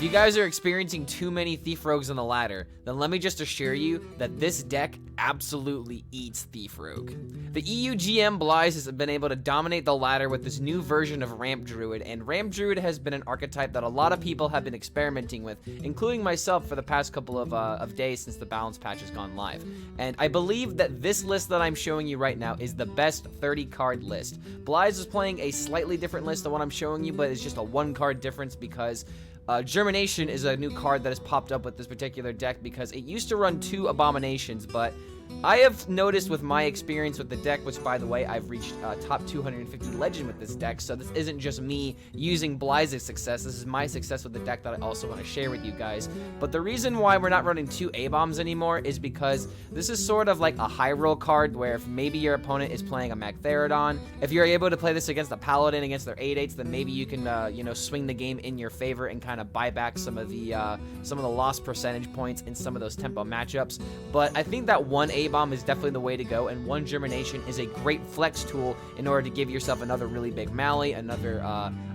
you guys are experiencing too many Thief Rogues on the ladder, then let me just assure you that this deck absolutely eats Thief Rogue. The EU-GM xBlyzes have been able to dominate the ladder with this new version of Ramp Druid, and Ramp Druid has been an archetype that a lot of people have been experimenting with, including myself for the past couple of days since the balance patch has gone live. And I believe that this list that I'm showing you right now is the best 30-card list. xBlyze is playing a slightly different list than what I'm showing you, but it's just a 1-card difference because Germination is a new card that has popped up with this particular deck because it used to run 2 Abominations, but I have noticed with my experience with the deck, which by the way, I've reached top 250 legend with this deck, so this isn't just me using xBlyzes' success, this is my success with the deck that I also want to share with you guys. But the reason why we're not running 2 A-bombs anymore is because this is sort of like a high roll card where if maybe your opponent is playing a Magtheridon, if you're able to play this against a Paladin against their 8/8s, then maybe you can you know, swing the game in your favor and kind of buy back some of the lost percentage points in some of those tempo matchups. But I think that 1 A-bomb is definitely the way to go, and 1 Germination is a great flex tool in order to give yourself another really big MALY, another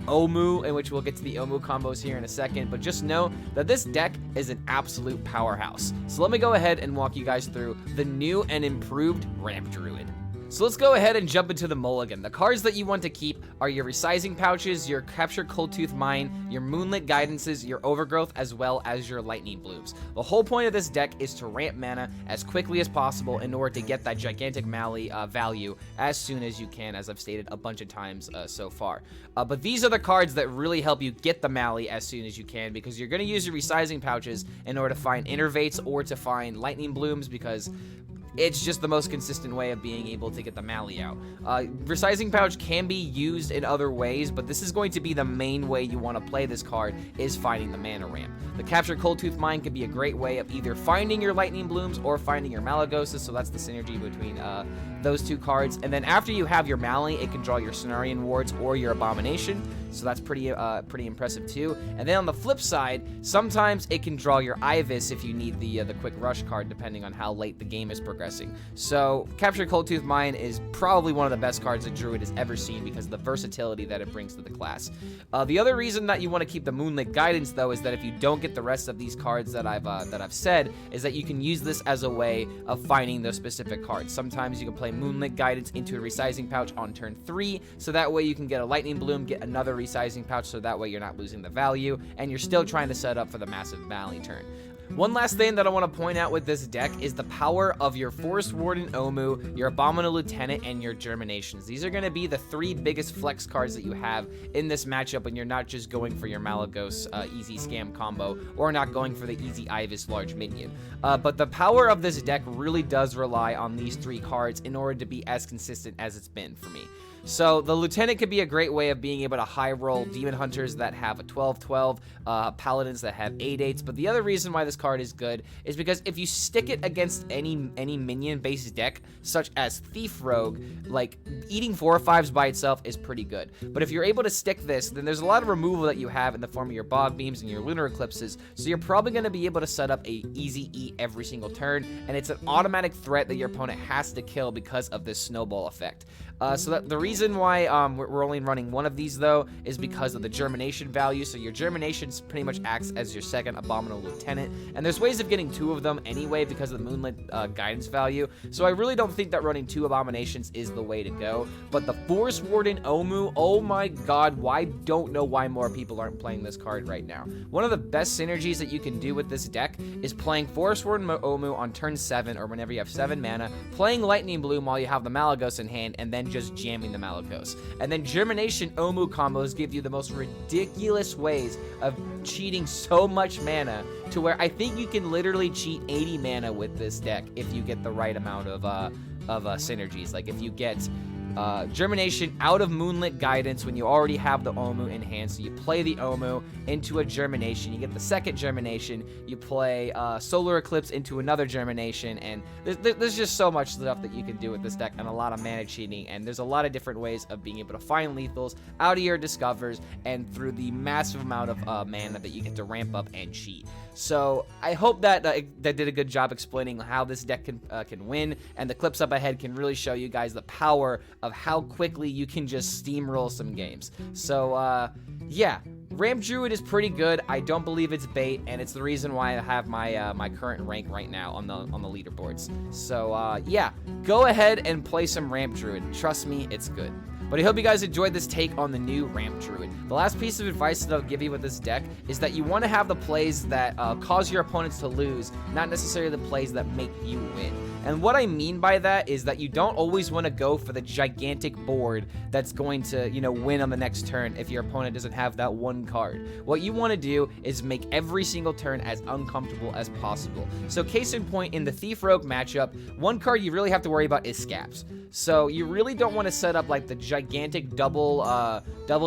Omu, in which we'll get to the Omu combos here in a second, but just know that this deck is an absolute powerhouse. So let me go ahead and walk you guys through the new and improved Ramp Druid. So let's go ahead and jump into the mulligan. The cards that you want to keep are your Resizing Pouches, your Capture Coldtooth Mine, your Moonlit Guidances, your Overgrowth, as well as your Lightning Blooms. The whole point of this deck is to ramp mana as quickly as possible in order to get that gigantic MALY value as soon as you can, as I've stated a bunch of times so far. But these are the cards that really help you get the MALY as soon as you can, because you're going to use your Resizing Pouches in order to find Innervates or to find Lightning Blooms, because it's just the most consistent way of being able to get the MALY out. Resizing Pouch can be used in other ways, but this is going to be the main way you want to play this card, is finding the mana ramp. The Capture Coldtooth Mine can be a great way of either finding your Lightning Blooms or finding your Malagoses, so that's the synergy between those 2 cards. And then after you have your MALY, it can draw your Cenarian Wards or your Abomination, so that's pretty impressive too. And then on the flip side, sometimes it can draw your Ibis if you need the Quick Rush card, depending on how late the game is progressing. So Capture Coldtooth Mine is probably one of the best cards that Druid has ever seen because of the versatility that it brings to the class. The other reason that you want to keep the Moonlit Guidance, though, is that if you don't get the rest of these cards that I've said, is that you can use this as a way of finding those specific cards. Sometimes you can play Moonlit Guidance into a Resizing Pouch on turn 3, so that way you can get a Lightning Bloom, get another Resizing Pouch, so that way you're not losing the value, and you're still trying to set up for the massive MALY turn. One last thing that I want to point out with this deck is the power of your Forest Warden Omu, your Abominable Lieutenant, and your Germinations. These are going to be the 3 biggest flex cards that you have in this matchup when you're not just going for your Malagos easy scam combo, or not going for the easy Ibis large minion. But the power of this deck really does rely on these 3 cards in order to be as consistent as it's been for me. So the Lieutenant could be a great way of being able to high roll Demon Hunters that have a 12/12, Paladins that have 8/8s, but the other reason why this card is good is because if you stick it against any minion based deck, such as Thief Rogue, like eating 4 or 5s by itself is pretty good. But if you're able to stick this, then there's a lot of removal that you have in the form of your Bog Beams and your Lunar Eclipses, so you're probably going to be able to set up a easy eat every single turn, and it's an automatic threat that your opponent has to kill because of this snowball effect. So that the reason why we're only running 1 of these, though, is because of the Germination value. So your Germination pretty much acts as your second Abominable Lieutenant, and there's ways of getting 2 of them anyway because of the Moonlit Guidance value. So I really don't think that running 2 Abominations is the way to go. But the Forest Warden Omu, oh my god, I don't know why more people aren't playing this card right now. One of the best synergies that you can do with this deck is playing Forest Warden Omu on turn 7, or whenever you have 7 mana, playing Lightning Bloom while you have the Malagos in hand, and then just jamming the Malagos. And then Germination Omu combos give you the most ridiculous ways of cheating so much mana, to where I think you can literally cheat 80 mana with this deck if you get the right amount of synergies. Like if you get Germination out of Moonlit Guidance when you already have the Omu in hand, so you play the Omu into a Germination, you get the second Germination, you play Solar Eclipse into another Germination, and there's just so much stuff that you can do with this deck, and a lot of mana cheating, and there's a lot of different ways of being able to find lethals out of your Discovers, and through the massive amount of mana that you get to ramp up and cheat. So I hope that that did a good job explaining how this deck can win, and the clips up ahead can really show you guys the power of how quickly you can just steamroll some games. So yeah, Ramp Druid is pretty good. I don't believe it's bait, and it's the reason why I have my my current rank right now on the leaderboards. So yeah, go ahead and play some Ramp Druid. Trust me, it's good. But I hope you guys enjoyed this take on the new Ramp Druid. The last piece of advice that I'll give you with this deck is that you want to have the plays that cause your opponents to lose, not necessarily the plays that make you win. And what I mean by that is that you don't always want to go for the gigantic board that's going to, you know, win on the next turn if your opponent doesn't have that one card. What you want to do is make every single turn as uncomfortable as possible. So case in point, in the Thief Rogue matchup, one card you really have to worry about is Scabs. So you really don't want to set up like the gigantic double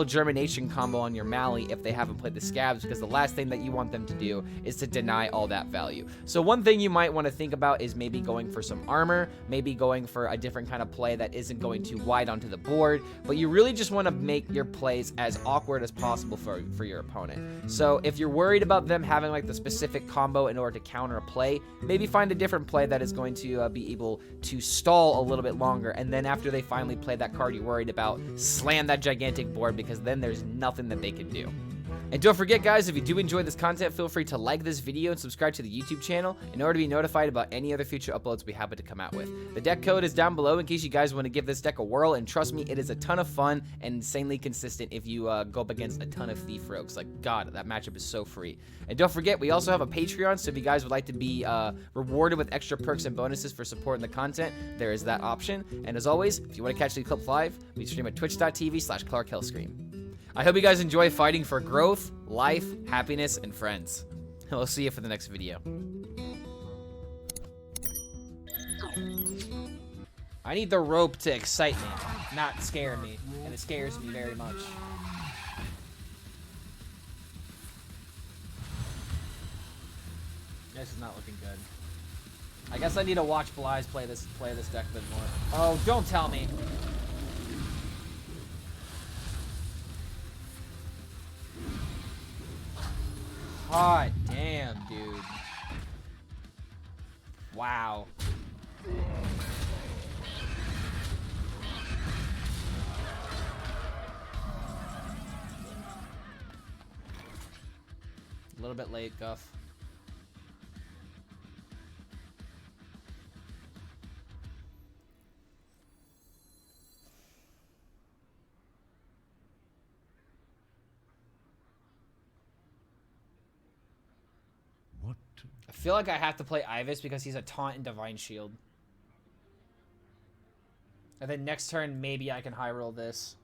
Germination combo on your MALY if they haven't played the Scabs, because the last thing that you want them to do is to deny all that value. So one thing you might want to think about is maybe going for some armor, maybe going for a different kind of play that isn't going too wide onto the board, but you really just want to make your plays as awkward as possible for your opponent. So if you're worried about them having like the specific combo in order to counter a play, maybe find a different play that is going to be able to stall a little bit longer, and then after they finally play that card you're worried about, slam that gigantic board, because then there's nothing that they can do. And don't forget, guys, if you do enjoy this content, feel free to like this video and subscribe to the YouTube channel in order to be notified about any other future uploads we happen to come out with. The deck code is down below in case you guys want to give this deck a whirl, and trust me, it is a ton of fun and insanely consistent if you go up against a ton of Thief Rogues. Like, God, that matchup is so free. And don't forget, we also have a Patreon, so if you guys would like to be rewarded with extra perks and bonuses for supporting the content, there is that option. And as always, if you want to catch the clips live, we stream at twitch.tv/ClarkHELLSCREAM. I hope you guys enjoy fighting for growth, life, happiness, and friends. We'll see you for the next video. I need the rope to excite me, not scare me, and it scares me very much. This is not looking good. I guess I need to watch Blyze play this deck a bit more. Oh, don't tell me. God damn, dude. Wow. A little bit late, Guff. I feel like I have to play Ivus because he's a taunt and Divine Shield. And then next turn, maybe I can high roll this.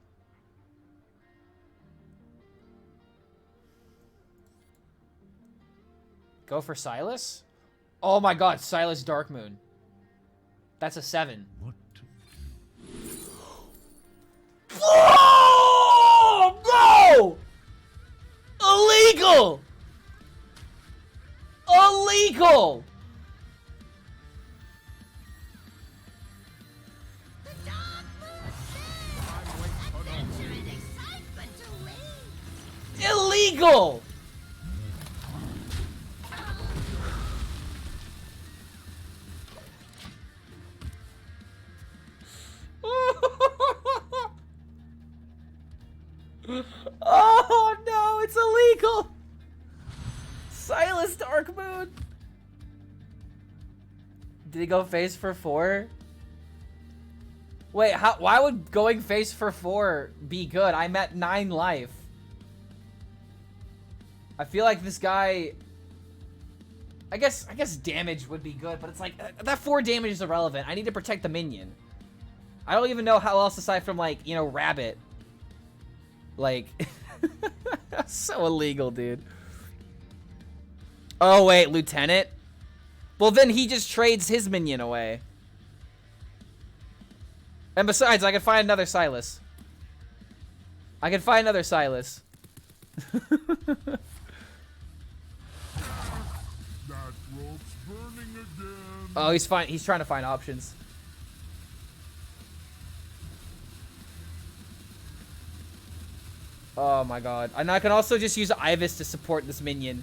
Go for Silas? Oh my god, Silas Darkmoon. That's a 7. What? Oh, no! Illegal! Illegal! Illegal! Oh no, it's illegal! Silas Darkmoon! Did he go face for 4? Wait, why would going face for 4 be good? I'm at 9 life. I feel like this guy... I guess damage would be good, but it's like, that 4 damage is irrelevant. I need to protect the minion. I don't even know how else aside from, like, you know, Rabbit. Like, so illegal, dude. Oh, wait, Lieutenant? Well, then he just trades his minion away. And besides, I can find another Silas. I can find another Silas. Oh, he's fine. He's trying to find options. Oh my god. And I can also just use Ivus to support this minion.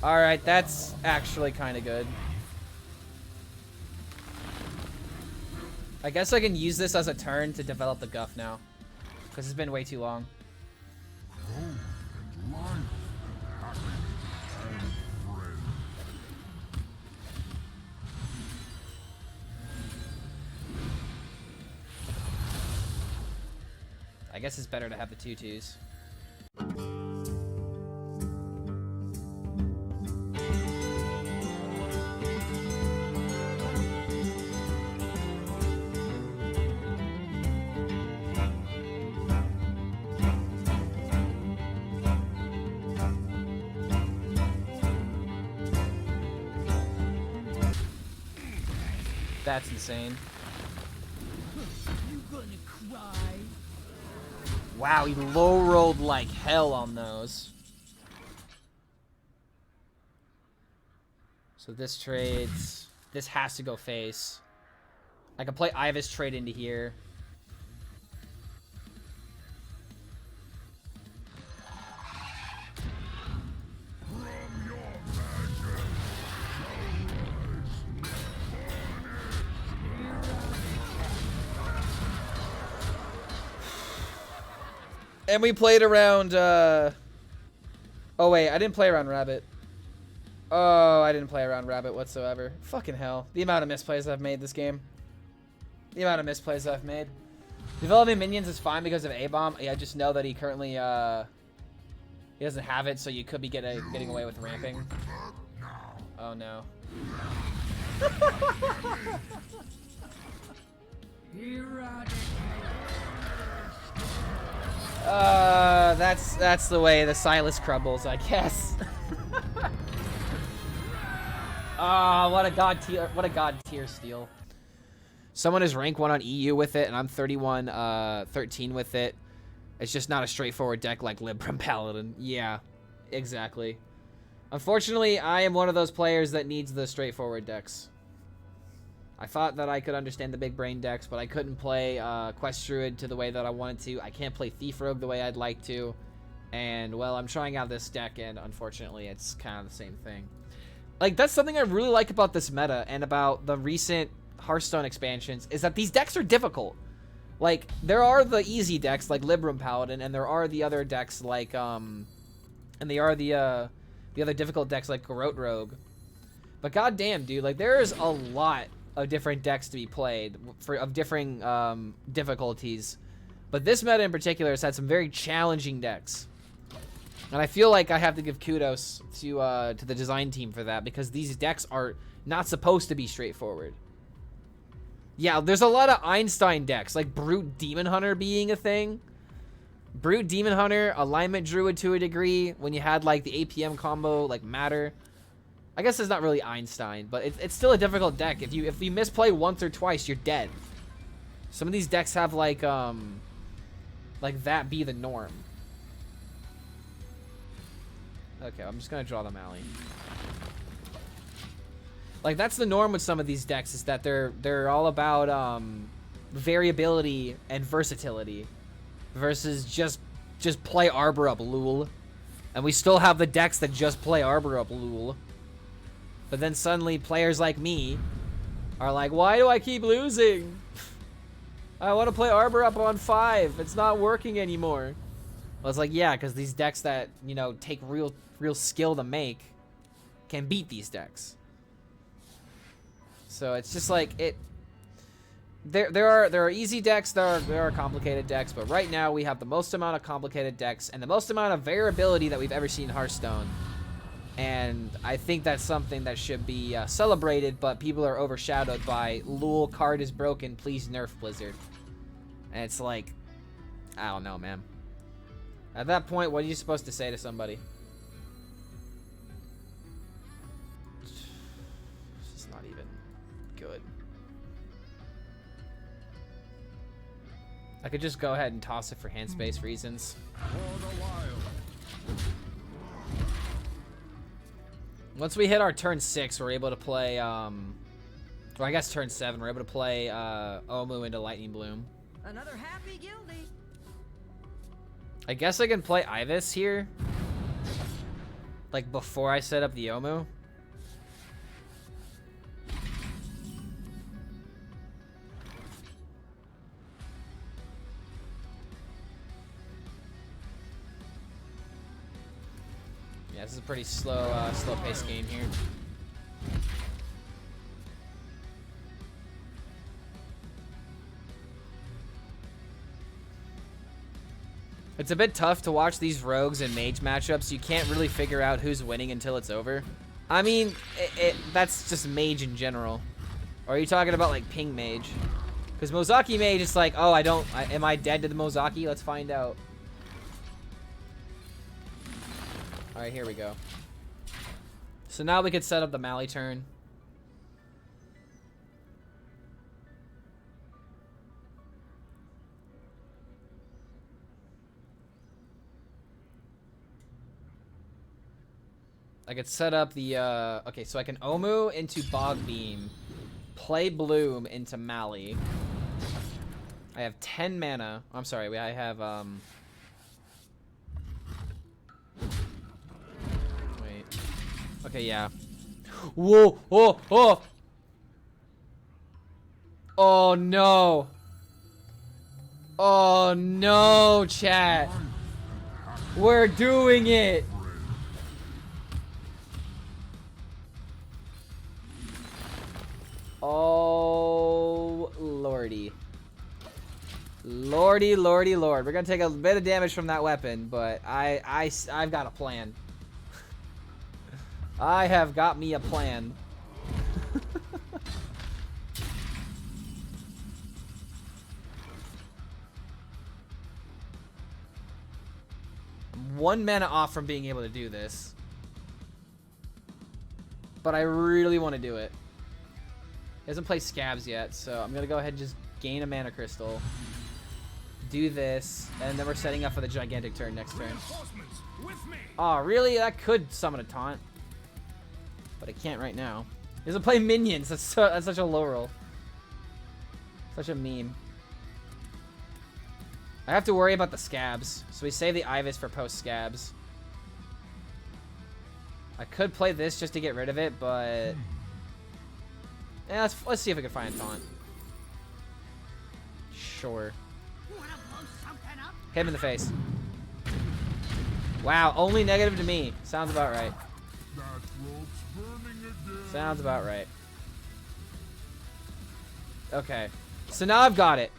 Alright, that's actually kind of good. I guess I can use this as a turn to develop the Guff now. Because it's been way too long. guess it's better to have the 2/2s. That's insane. You gonna cry? Wow, he low rolled like hell on those. So this trades. This has to go face. I can play Ivis trade into here. And we played around, oh wait, I didn't play around Rabbit. Oh, I didn't play around Rabbit whatsoever. Fucking hell. The amount of misplays I've made this game. The amount of misplays I've made. Developing minions is fine because of A-Bomb. Yeah, just know that he currently, he doesn't have it, so you could be getting away with ramping. Oh no. That's the way the Silas crumbles, I guess. Ah, what a god tier steal. Someone is rank 1 on EU with it, and I'm 13 with it. It's just not a straightforward deck like Libram Paladin. Yeah, exactly. Unfortunately, I am one of those players that needs the straightforward decks. I thought that I could understand the big brain decks, but I couldn't play Quest Druid to the way that I wanted to. I can't play Thief Rogue the way I'd like to. And, well, I'm trying out this deck, and unfortunately, it's kind of the same thing. Like, that's something I really like about this meta and about the recent Hearthstone expansions, is that these decks are difficult. Like, there are the easy decks, like Libram Paladin, and there are the other decks, like, and they are the other difficult decks, like Garrote Rogue. But goddamn, dude, like, there's a lot of different decks to be played of differing difficulties, but this meta in particular has had some very challenging decks, and I feel like I have to give kudos to the design team for that, because these decks are not supposed to be straightforward. Yeah, there's a lot of Einstein decks, like Brute Demon Hunter being a thing. Brute Demon Hunter, Alignment Druid to a degree, when you had like the APM combo, like Matter. I guess it's not really Einstein, but it's still a difficult deck. If you misplay once or twice, you're dead. Some of these decks have like that be the norm. Okay, I'm just gonna draw the MALY. Like, that's the norm with some of these decks, is that they're all about variability and versatility versus just play Arbor up, lul. And we still have the decks that just play Arbor up, lul. But then suddenly players like me are like, why do I keep losing? I want to play Arbor up on 5. It's not working anymore. Well, it's like, yeah, because these decks that, you know, take real skill to make can beat these decks. So it's just like there are easy decks, there are complicated decks, but right now we have the most amount of complicated decks and the most amount of variability that we've ever seen in Hearthstone. And I think that's something that should be celebrated, but people are overshadowed by lul, card is broken, please nerf Blizzard. And it's like, I don't know, man. At that point, what are you supposed to say to somebody? This is not even good. I could just go ahead and toss it for hand space reasons. Once we hit our turn 6, we're able to play, or I guess turn 7, we're able to play Omu into Lightning Bloom. Another happy guildie. I guess I can play Ivis here, like before I set up the Omu. Yeah, this is a pretty slow-paced game here. It's a bit tough to watch these rogues and mage matchups. You can't really figure out who's winning until it's over. I mean, that's just mage in general. Or are you talking about like ping mage? Because Mozaki mage, it's like, oh, am I dead to the Mozaki? Let's find out. All right, here we go. So now we could set up the MALY turn. I could set up the, okay, so I can Omu into Bog Beam, play Bloom into MALY. I have 10 mana. I'm sorry, I have, wait. Okay, yeah. Whoa, oh, oh! Oh, no. Oh, no, chat. We're doing it. Oh, lordy. Lordy, lordy, lord. We're gonna take a bit of damage from that weapon, but I've got a plan. I have got me a plan. I'm 1 mana off from being able to do this. But I really want to do it. He hasn't played Scabs yet, so I'm gonna go ahead and just gain a mana crystal. Do this, and then we're setting up for the gigantic turn next turn. Oh, really? That could summon a taunt. But I can't right now. He doesn't play minions. That's such a low roll. Such a meme. I have to worry about the Scabs, so we save the Ibis for post Scabs. I could play this just to get rid of it, but yeah, let's see if we can find a taunt. Sure. Hit him in the face. Wow, only negative to me. Sounds about right. Sounds about right. Okay. So now I've got it.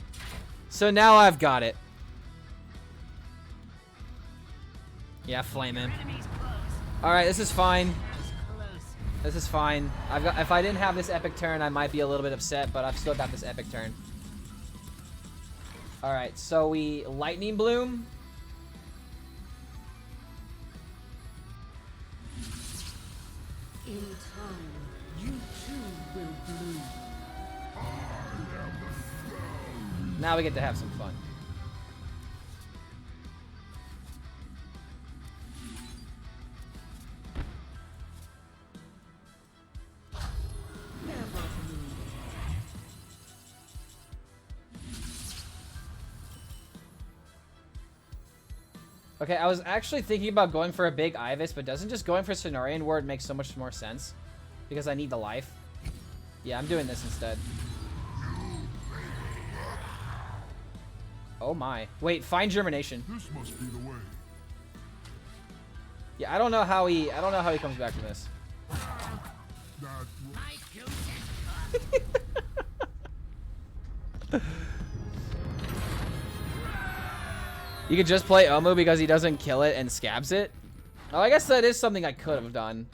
Yeah, flame him. Alright, this is fine. This is fine. If I didn't have this epic turn, I might be a little bit upset, but I've still got this epic turn. Alright, so we Lightning Bloom. In time, you too will bloom. Now we get to have some fun. Okay, I was actually thinking about going for a big Ibis, but doesn't just going for Cenorian Ward make so much more sense? Because I need the life. Yeah, I'm doing this instead. Oh my. Wait, find Germination. This must be the way. Yeah, I don't know how he comes back from this. You could just play Omu because he doesn't kill it and scabs it. Oh, I guess that is something I could have done.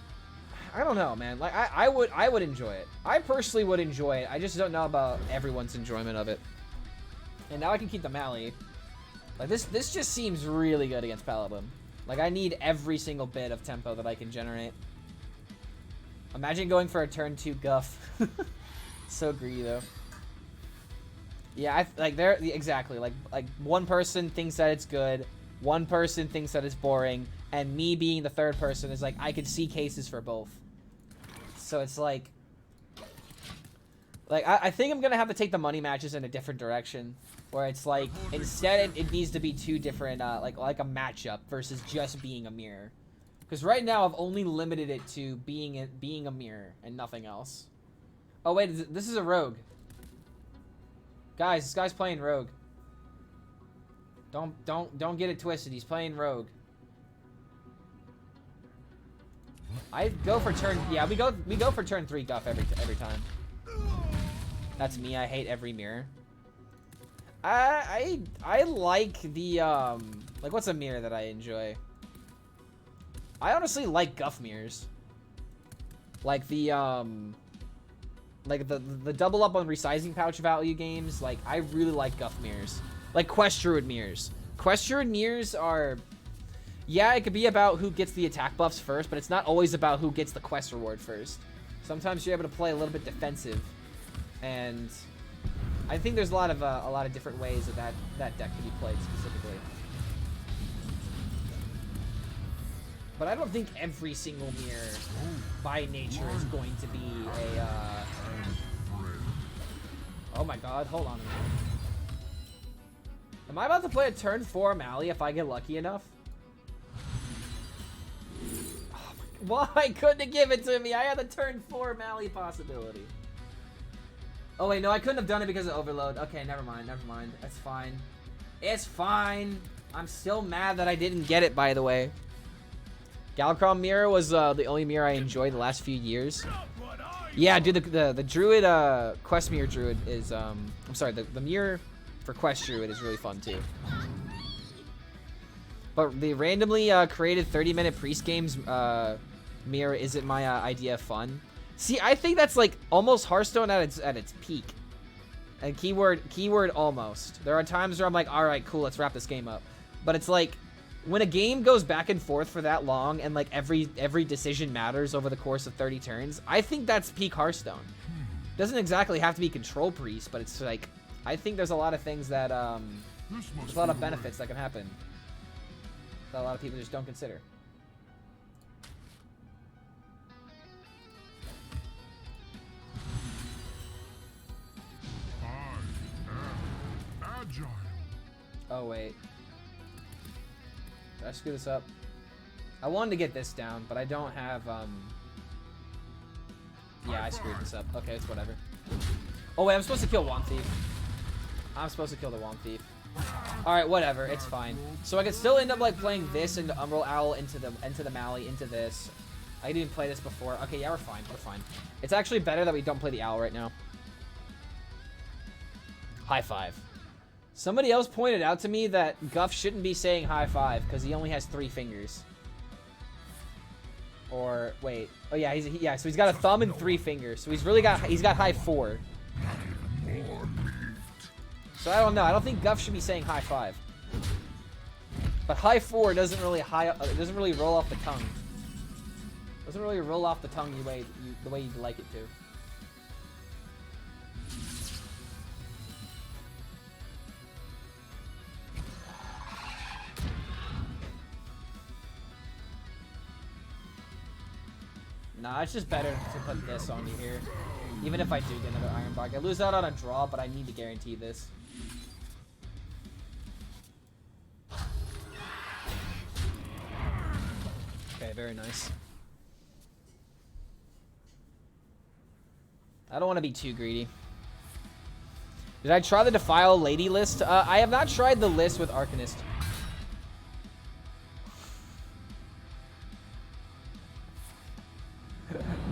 I don't know, man. Like I would enjoy it. I personally would enjoy it. I just don't know about everyone's enjoyment of it. And now I can keep the MALY. Like this just seems really good against Paladin. Like I need every single bit of tempo that I can generate. Imagine going for a turn 2 guff. So greedy though. Yeah, exactly. Like one person thinks that it's good, one person thinks that it's boring, and me being the third person is like I could see cases for both. So it's like I think I'm gonna have to take the money matches in a different direction, where it's like instead it needs to be 2 different like a matchup versus just being a mirror. Because right now I've only limited it to being a mirror and nothing else. Oh wait, this is a rogue. Guys, this guy's playing rogue. Don't get it twisted. He's playing rogue. I go for turn. Yeah, we go for turn 3 guff every time. That's me. I hate every mirror. I like the Like, what's a mirror that I enjoy? I honestly like Guff mirrors. Like the double up on resizing pouch value games. Like, I really like Guff mirrors. Like Quest drUId mirrors. Quest drUId mirrors are, yeah, it could be about who gets the attack buffs first, but it's not always about who gets the quest reward first. Sometimes you're able to play a little bit defensive, and I think there's a lot of different ways that deck can be played specifically. But I don't think every single mirror, by nature, is going to be a. Oh my God! Hold on a minute. Am I about to play a turn 4 MALY if I get lucky enough? Oh my, why couldn't it give it to me? I had a turn 4 MALY possibility. Oh wait, no, I couldn't have done it because of overload. Okay, never mind, never mind. That's fine. It's fine. I'm still mad that I didn't get it, by the way. Galacron mirror was the only mirror I enjoyed the last few years. Yeah, dude, the drUId quest mirror drUId is I'm sorry, the mirror for quest drUId is really fun too. But the randomly created 30-minute priest games mirror isn't my idea of fun. See, I think that's like almost Hearthstone at its peak. And keyword almost. There are times where I'm like, all right, cool, let's wrap this game up. But it's like, when a game goes back and forth for that long and like every decision matters over the course of 30 turns, I think that's peak Hearthstone. Doesn't exactly have to be control priest, but it's like, I think there's a lot of things that there's a lot of benefits that can happen that a lot of people just don't consider. Agile. Oh wait. Did I screw this up? I wanted to get this down, but I don't have, yeah, I screwed this up. Okay, it's whatever. Oh wait, I'm supposed to kill Wand Thief. I'm supposed to kill the Wand Thief. Alright, whatever, it's fine. So I could still end up, like, playing this into Umbral Owl, into the MALY, into this. I didn't play this before. Okay, yeah, we're fine, we're fine. It's actually better that we don't play the Owl right now. High five. Somebody else pointed out to me that Guff shouldn't be saying high five because he only has 3 fingers. Or wait, oh yeah, yeah. So he's got a thumb and 3 fingers. So he's got high 4. So I don't know. I don't think Guff should be saying high five. But high 4 doesn't really roll off the tongue. Doesn't really roll off the tongue the way you'd like it to. Nah, it's just better to put this on you here. Even if I do get another Iron Bark. I lose out on a draw, but I need to guarantee this. Okay, very nice. I don't want to be too greedy. Did I try the Defile Lady list? I have not tried the list with Arcanist.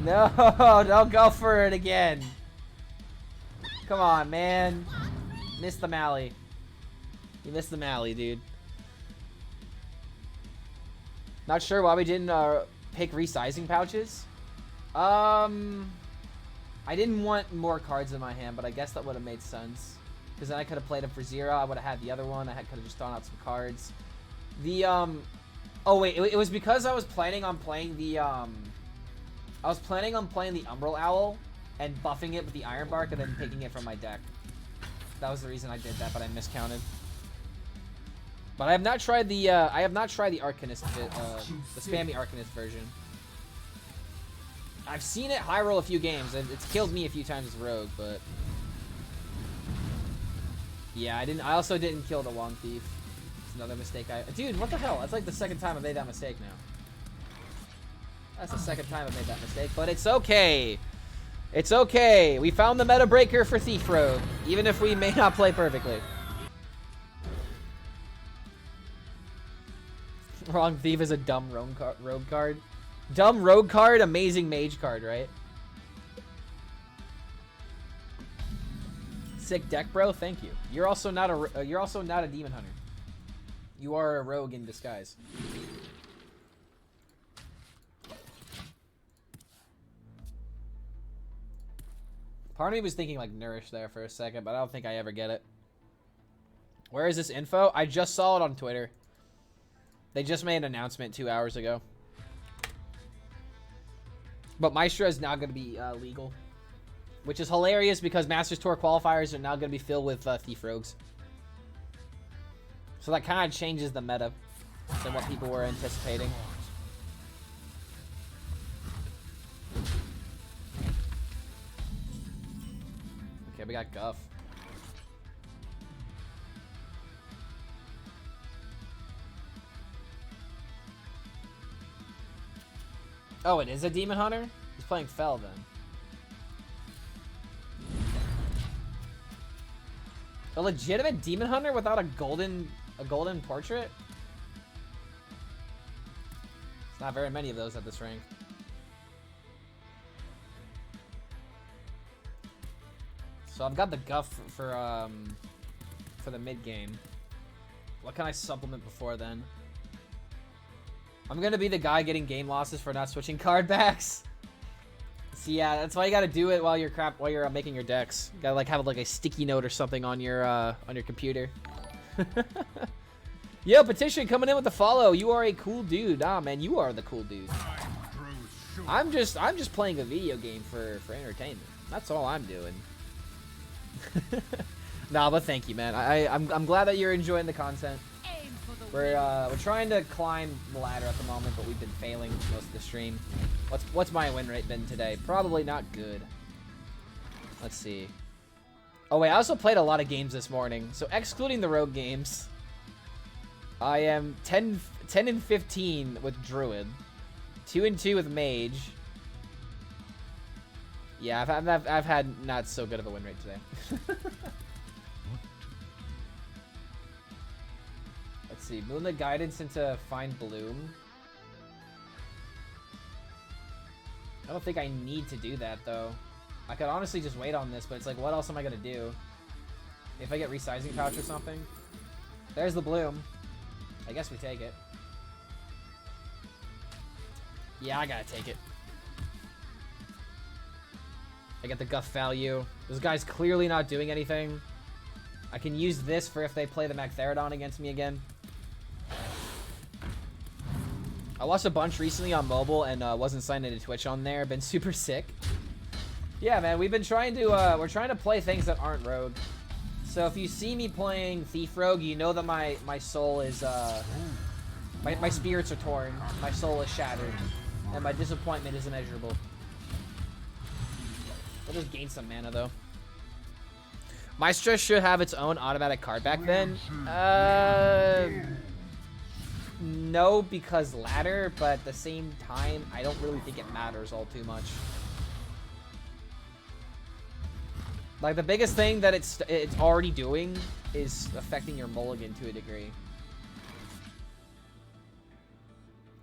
No, don't go for it again. Come on, man. Missed the MALY. You missed the MALY, dude. Not sure why we didn't pick resizing pouches. I didn't want more cards in my hand, but I guess that would have made sense. Because then I could have played him for 0. I would have had the other one. I could have just thrown out some cards. The, oh wait, it was because I was planning on playing the, I was planning on playing the Umbral Owl and buffing it with the Iron Bark and then picking it from my deck. That was the reason I did that, but I miscounted. But I have not tried the Arcanist, the spammy Arcanist version. I've seen it high roll a few games. It's killed me a few times as Rogue, but yeah, I also didn't kill the Wand Thief. It's another mistake dude, what the hell? That's like the second time I made that mistake now. That's the second time I made that mistake, but it's okay. It's okay. We found the meta breaker for Thief Rogue, even if we may not play perfectly. Wrong Thief is a dumb rogue card. Dumb rogue card, amazing mage card, right? Sick deck, bro. Thank you. You're also not a demon hunter. You are a rogue in disguise. Part of me was thinking like Nourish there for a second, but I don't think I ever get it. Where is this info? I just saw it on Twitter. They just made an announcement 2 hours ago. But Maestro is now going to be legal. Which is hilarious because Masters Tour qualifiers are now going to be filled with Thief Rogues. So that kind of changes the meta than what people were anticipating. Okay, we got Guff. Oh, it is a Demon Hunter? He's playing Fell then. A legitimate Demon Hunter without a golden portrait? There's not very many of those at this rank. So I've got the Guff for the mid game. What can I supplement before then? I'm gonna be the guy getting game losses for not switching card backs. So yeah, that's why you gotta do it while you're making your decks. You gotta like have like a sticky note or something on your computer. Yo, Petition coming in with the follow. You are a cool dude. Ah man, you are the cool dude. I'm just playing a video game for entertainment. That's all I'm doing. Nah, but thank you, man. I'm glad that you're enjoying the content. We're trying to climb the ladder at the moment, but we've been failing most of the stream. What's my win rate been today? Probably not good. Let's see. Oh wait, I also played a lot of games this morning. So excluding the rogue games, I am 10 and 15 with Druid, 2 and 2 with Mage. Yeah, I've had not so good of a win rate today. Let's see, Moonlit Guidance into Find Bloom. I don't think I need to do that though. I could honestly just wait on this, but it's like, what else am I gonna do? If I get Resizing Pouch or something. There's the Bloom. I guess we take it. Yeah, I gotta take it. I get the Guff value. This guy's clearly not doing anything. I can use this for if they play the Magtheridon against me again. I watched a bunch recently on mobile and wasn't signed into Twitch on there. Been super sick. Yeah, man, we've been trying to we're trying to play things that aren't rogue. So if you see me playing Thief Rogue, you know that my soul is my spirits are torn, my soul is shattered, and my disappointment is immeasurable. We'll just gain some mana though. Maestro should have its own automatic card back then. No, because ladder, but at the same time, I don't really think it matters all too much. Like, the biggest thing that it's already doing is affecting your mulligan to a degree.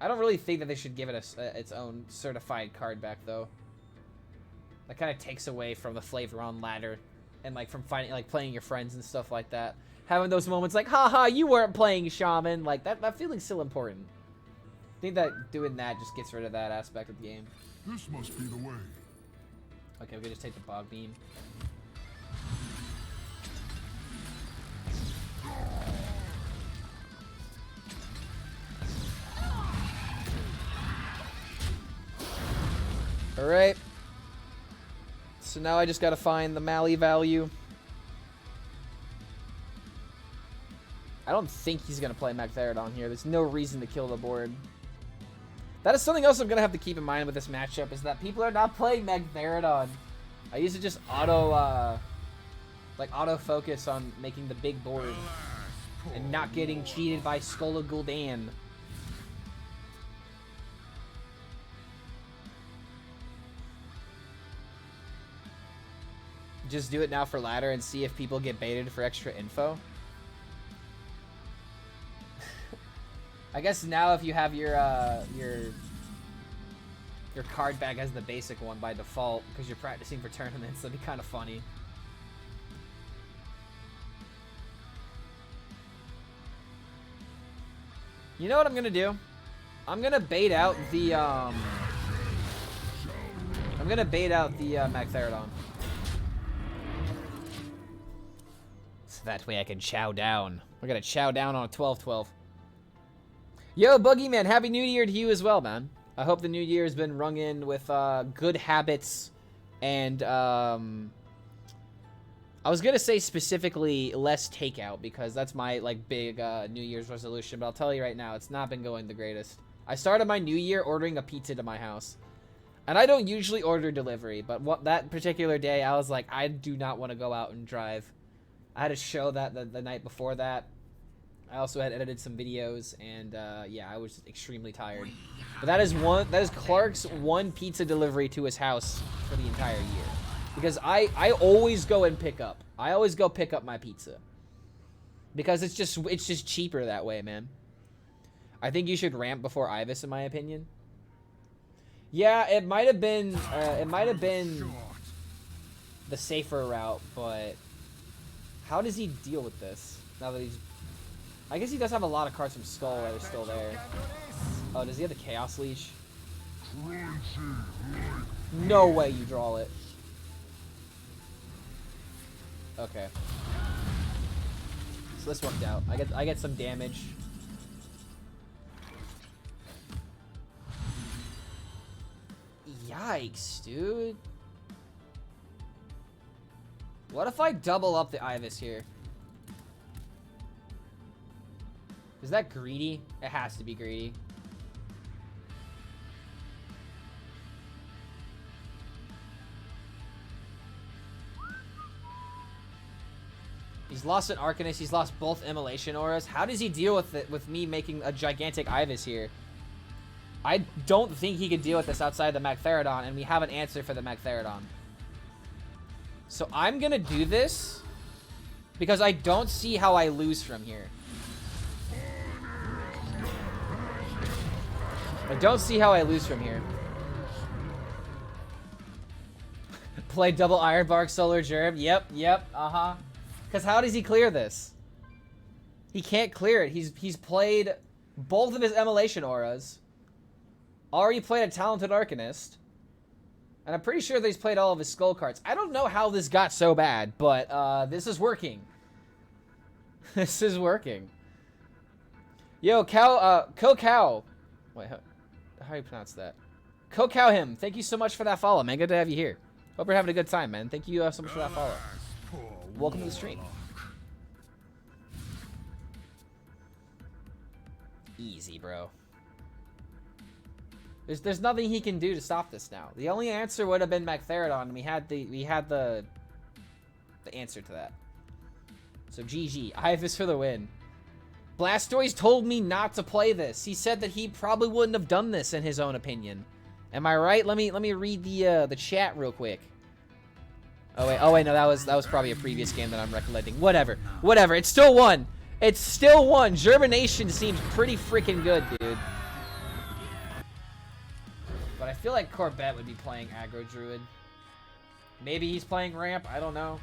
I don't really think that they should give it its own certified card back, though. That kind of takes away from the flavor on ladder. And, like, from finding, like, playing your friends and stuff like that. Having those moments like, haha, you weren't playing Shaman. Like, that feeling's still important. I think that doing that just gets rid of that aspect of the game. This must be the way. Okay, we can just take the Bog Beam. Alright. So now I just gotta find the MALY value. I don't think he's gonna play Magtheridon here. There's no reason to kill the board. That is something else I'm gonna have to keep in mind with this matchup, is that people are not playing Magtheridon. I used to just auto focus on making the big board and not getting cheated by Skull of Gul'dan. Just do it now for ladder and see if people get baited for extra info. I guess now if you have your card bag as the basic one by default because you're practicing for tournaments, that'd be kind of funny. You know what I'm gonna do? I'm gonna bait out the Magtheridon. So that way I can chow down. We're gonna chow down on a 12-12. Yo, Boogeyman, Happy New Year to you as well, man. I hope the new year has been rung in with good habits and I was gonna say specifically less takeout because that's my like big New Year's resolution, but I'll tell you right now, it's not been going the greatest. I started my new year ordering a pizza to my house. And I don't usually order delivery, but that particular day, I was like, I do not want to go out and drive. I had a show that the night before that. I also had edited some videos, and yeah, I was extremely tired. But that is Clark's one pizza delivery to his house for the entire year. Because I always go and pick up. I always go pick up my pizza. Because it's just cheaper that way, man. I think you should ramp before Ibis, in my opinion. Yeah, it might have been the safer route, but how does he deal with this now that he's? I guess he does have a lot of cards from Skull that are still there. Oh, does he have the Chaos Leash? No way you draw it. Okay. So this worked out. I get some damage. Yikes, dude. What if I double up the Ibis here? Is that greedy? It has to be greedy. He's lost an Arcanist. He's lost both Immolation Auras. How does he deal with it with me making a gigantic Ibis here? I don't think he could deal with this outside the Magtheridon, and we have an answer for the Magtheridon. So I'm gonna do this because I don't see how I lose from here. I don't see how I lose from here. Play double Ironbark Solar Germ. Yep, uh-huh. Because how does he clear this? He can't clear it. He's played both of his Immolation Auras. Already played a Talented Arcanist. And I'm pretty sure that he's played all of his Skull cards. I don't know how this got so bad, but this is working. This is working. Yo, Cow. Wait, how do you pronounce that? Cow him. Thank you so much for that follow, man. Good to have you here. Hope you're having a good time, man. Thank you so much for that follow. Welcome to the stream. Easy, bro. There's nothing he can do to stop this now. The only answer would have been Magtheridon, and we had the answer to that. So GG. Ibis for the win. Blastoise told me not to play this. He said that he probably wouldn't have done this in his own opinion. Am I right? Let me read the chat real quick. Oh wait, no, that was probably a previous game that I'm recollecting. Whatever. It's still won. It's still won. Germination seems pretty freaking good, dude. But I feel like Corbett would be playing aggro drUId. Maybe he's playing ramp. I don't know.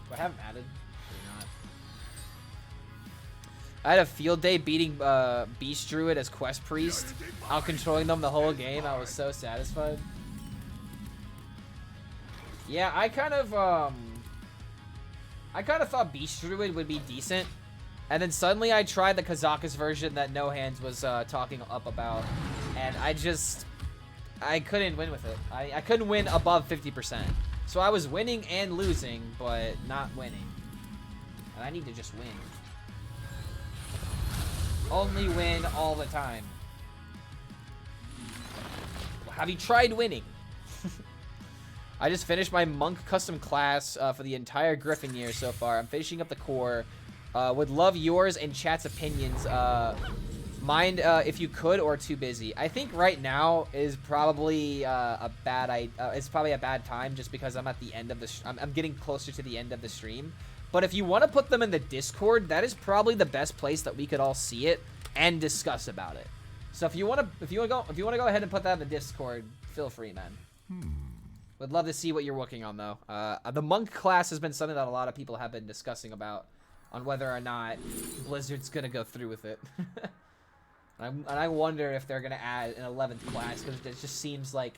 Do I have him added? Maybe not. I had a field day beating Beast Druid as Quest Priest, out controlling them the whole game. I was so satisfied. Yeah, I kind of thought Beast Druid would be decent, and then suddenly I tried the Kazakus version that No Hands was talking up about, and I couldn't win with it. I couldn't win above 50%. So I was winning and losing, but not winning. And I need to just win. Only win all the time. Have you tried winning? I just finished my Monk custom class for the entire Griffin year so far. I'm finishing up the core. Would love yours and chat's opinions. Mind if you could, or too busy. I think right now is probably it's probably a bad time just because I'm at the end of the I'm getting closer to the end of the stream. But if you want to put them in the Discord, that is probably the best place that we could all see it and discuss about it. So if you want to go ahead and put that in the Discord, feel free, man. Would love to see what you're working on though. The Monk class has been something that a lot of people have been discussing about. on whether or not Blizzard's gonna go through with it. And I wonder if they're gonna add an 11th class, because it just seems like,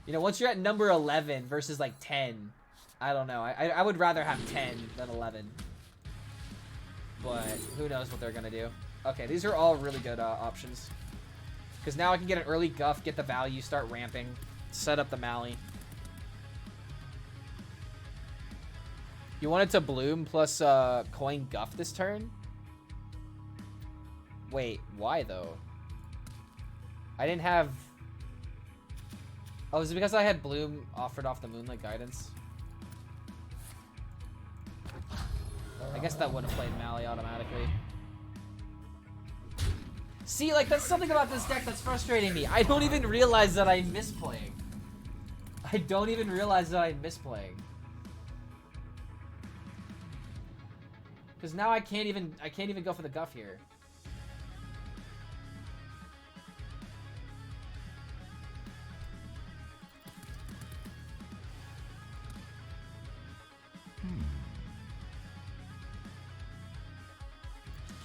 you know, once you're at number 11 versus like 10, I don't know. I would rather have 10 than 11. But who knows what they're gonna do. Okay, these are all really good options. Because now I can get an early guff, get the value, start ramping, set up the MALY. You want it to bloom plus coin guff this turn? Wait, why though? I didn't have... Oh, is it because I had bloom offered off the Moonlit Guidance? I guess that would have played MALY automatically. See, like, that's something about this deck that's frustrating me. I don't even realize that I'm misplaying. I don't even realize that I'm misplaying. Because now I can't even go for the guff here.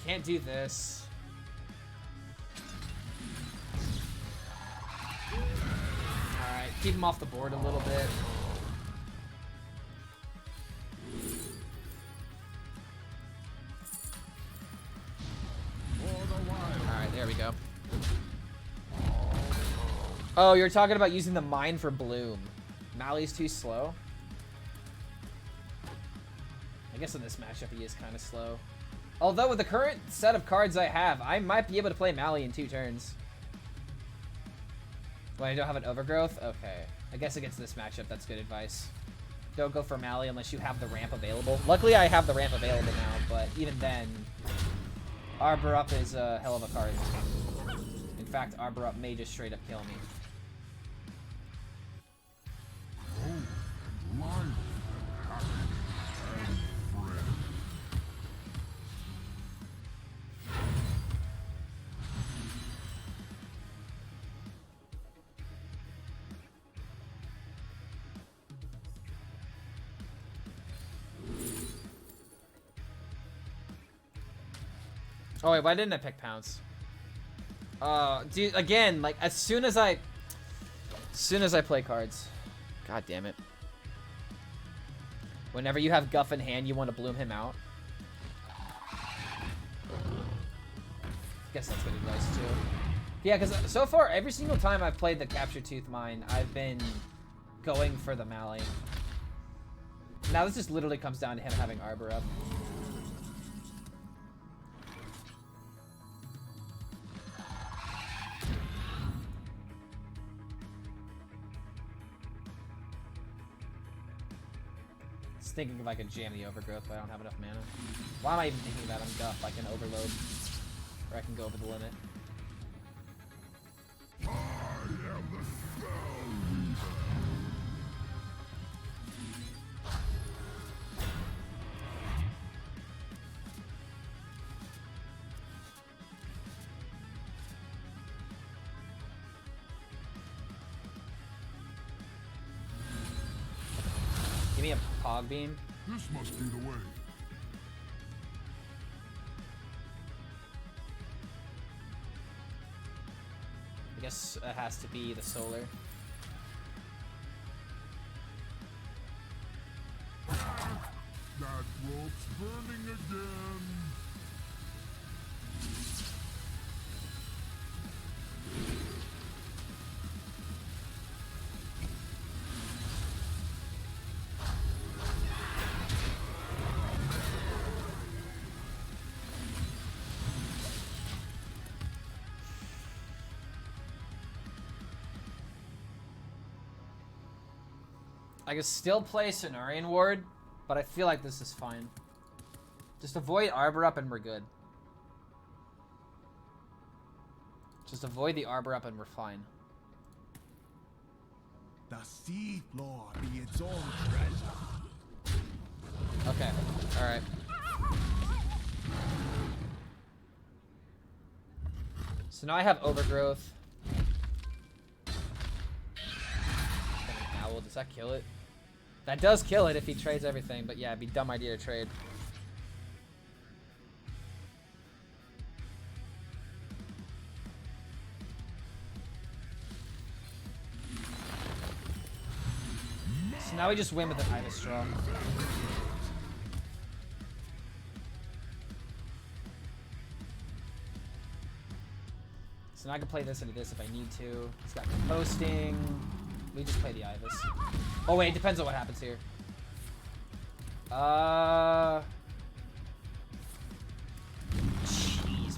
Can't do this. Alright, keep him off the board a little bit. Alright, there we go. Oh, you're talking about using the mine for bloom. MALY's too slow? I guess in this matchup he is kind of slow. Although with the current set of cards I have, I might be able to play MALY in 2 turns. When I don't have an overgrowth? Okay. I guess against this matchup, that's good advice. Don't go for MALY unless you have the ramp available. Luckily, I have the ramp available now, but even then, Arbor Up is a hell of a card. In fact, Arbor Up may just straight up kill me. Oh wait, why didn't I pick Pounce? Dude, again, like as soon as I play cards, god damn it. Whenever you have Guff in hand, you want to bloom him out. Guess that's good advice too. Yeah, because so far every single time I've played the Capture Tooth Mine, I've been going for the MALY. Now this just literally comes down to him having Arbor Up. Thinking if I could jam the overgrowth, but I don't have enough mana. Why am I even thinking that? I'm Guff. I can overload, or I can go over the limit. I am the Spell Reaver. Give me a Pog Beam. This must be the way. I guess it has to be the solar. That rope's burning again. I could still play Cenurian Ward, but I feel like this is fine. Just avoid Arbor Up and we're good. Just avoid the Arbor Up and we're fine. The sea floor be its own treasure. Okay, alright. So now I have Overgrowth. Owl, does that kill it? That does kill it if he trades everything, but yeah, it'd be a dumb idea to trade. So now we just win with an Ibis Straw. So now I can play this into this if I need to. He's got composting. We just play the Ibis. Oh wait, it depends on what happens here. Jeez,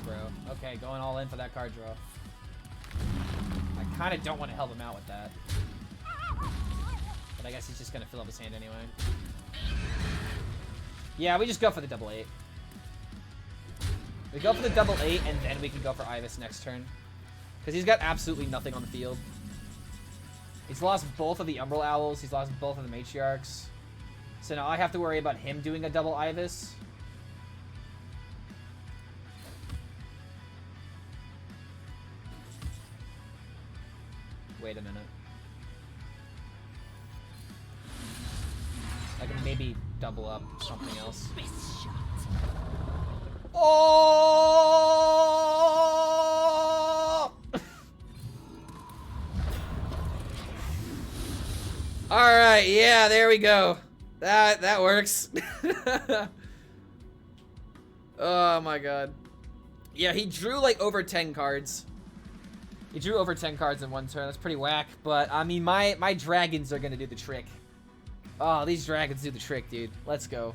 bro. Okay, going all in for that card draw. I kind of don't want to help him out with that. But I guess he's just going to fill up his hand anyway. Yeah, we just go for the double 8. We go for the double 8, and then we can go for Ibis next turn. Because he's got absolutely nothing on the field. He's lost both of the Umbral Owls. He's lost both of the Matriarchs. So now I have to worry about him doing a double Ibis. Wait a minute. I can maybe double up something else. Oh! All right, yeah, there we go. That works. Oh my god. Yeah, he drew like over 10 cards. He drew over 10 cards in one turn. That's pretty whack, but I mean my dragons are gonna do the trick. Oh, these dragons do the trick, dude. Let's go.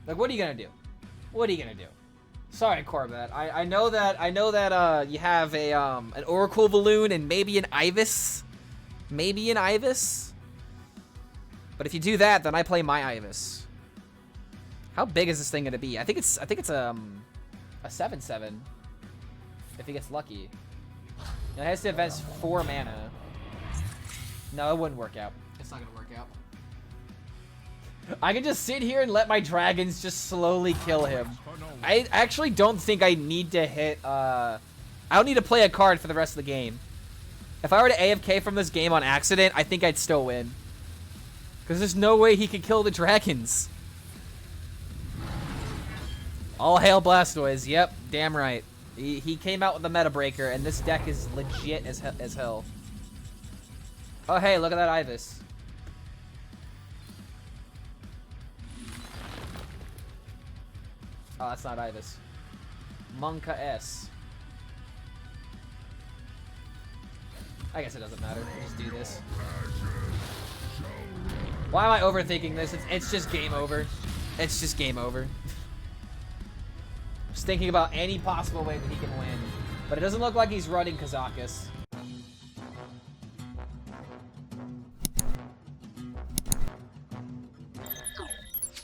Like, what are you gonna do? What are you gonna do? Sorry, Corvette. I know that you have a an Oracle Balloon and maybe an Ibis. Maybe an Ibis. But if you do that, then I play my Ibis. How big is this thing gonna be? I think it's a 7/7. If he gets lucky. Now, it has to invest 4 mana. No, it wouldn't work out. It's not gonna work out. I can just sit here and let my dragons just slowly kill him. I actually don't think I need to hit, I don't need to play a card for the rest of the game. If I were to AFK from this game on accident, I think I'd still win. Because there's no way he could kill the dragons. All hail Blastoise. Yep, damn right. He came out with the meta breaker, and this deck is legit as hell. Oh, hey, look at that Ibis. Oh, that's not Ibis. Monka S. I guess it doesn't matter. We'll just do this. Why am I overthinking this? It's just game over. It's just game over. Just thinking about any possible way that he can win. But it doesn't look like he's running Kazakus.